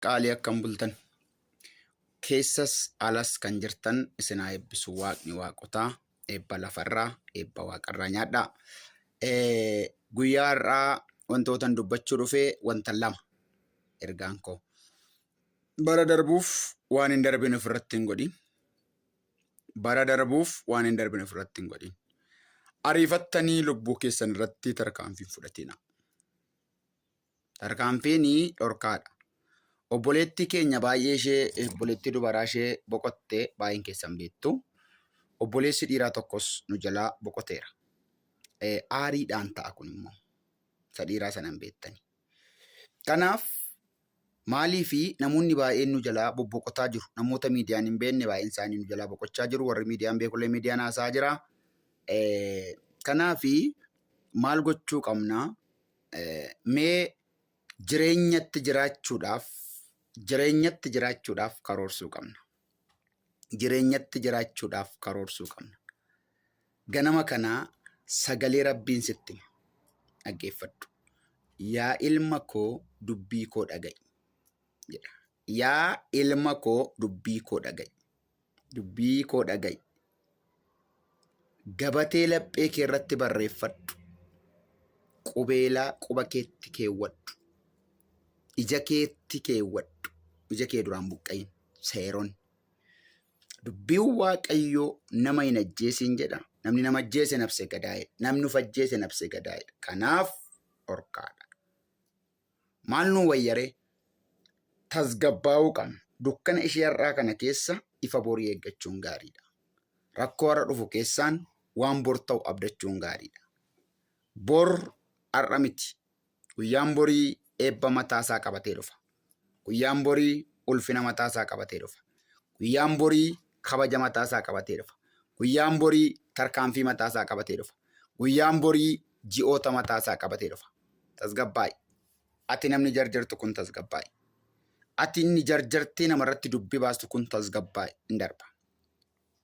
qaalii akkam bultan keessas alas kan jirtan isin haa eebbisu waaqni waaqotaa eebba lafarraa eebba waaqarraa nyaadhaa. Guyyaa har'aa wantootan dubbachuu dhufee wanta lama ergaan koo bara darbuuf waan hin darbine ofirratti hin godhin. Bara darbuuf waan hin darbine ofirratti hin godhin. Ariifattanii lubbuu keessan irratti tarkaanfii fudhatina. Tarkaanfiin dhorkaadha. Obboleettii keenya baay'ee ishee obboleettii dubaraa ishee boqottee baay'een keessan beektu. Obboleessi dhiiraa tokkos nu jalaa boqoteera. Aariidhaan ta'a kun immoo isa dhiiraa sana hin beektani. Kanaaf maalii fi namoonni baay'een nu jalaa bobboqotaa jiru. Namoota miidiyaan hin beekne baay'een isaanii nu jalaa boqochaa jiru. Warri miidiyaan beekullee miidiyaan haasaa jira. Kanaaf maal gochuu qabna? Mee jireenyatti jiraachuudhaaf karoorsuu qabna. Jireenyatti jiraachuudhaaf karoorsuu qabna. Ganama kanaa sagalee Rabbiin sitti dhaggeeffadhu. Yaa ilma koo dubbii koo dhaga'i jedha. Yaa ilma koo dubbii koo dhaga'i. Dubbii koo dhaga'i. Gabatee laphee kee irratti barreeffadhu. Qubeelaa quba keetti keewwadhu. Ija keetti keewwadhu. Ija kee duraan buqqayin. Seeronni. Dubbiin Waaqayyoo nama hin ajjeesin jedha. Namni nama ajjeese nafse gadaa'e. Namni uf ajjeese nafse gadaa'e. Kanaaf dhorkaadha. Maal nuu wayyaree? Tasgabbaa'uu qabna. Dukkana ishee har'aa kana keessa ifa borii eeggachuun gaariidha. Rakkoo har'a dhufu keessaan waan bor ta'u abdachuun gaariidha. Bor har'a miti. Guyyaan borii eebba mataasaa qabatee dhufa. Guyyaan borii ulfina mataasaa qabatee dhufa. Guyyaan borii kabaja mataasaa qabatee dhufa. Guyyaan borii tarkaanfii mataasaa qabatee dhufa. Guyyaan borii ji'oota mataasaa qabatee dhufa. Tasgabbaa'i. Ati namni jarjartu kun tasgabbaa'i. Ati inni jarjartee namarratti dubbii baastu kun tasgabbaa'i hin darba.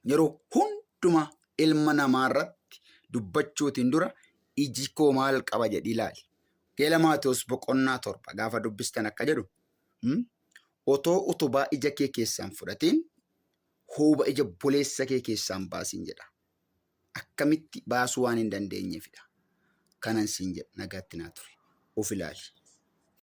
Yeroo hundumaa ilma namaarratti dubbachuutiin dura iji koo maal qaba jedhi ilaali. Geela Maatewos boqonnaa 7 gaafa dubbistan akka jedhu otoo utubaa ija kee keessaan fudhatiin huuba ija buleessa kee keessaan baasiin jedha. Akkamitti baasuu waan hin dandeenyeefidha. Kanan siin jedha nagaatti naa ture. Of ilaali.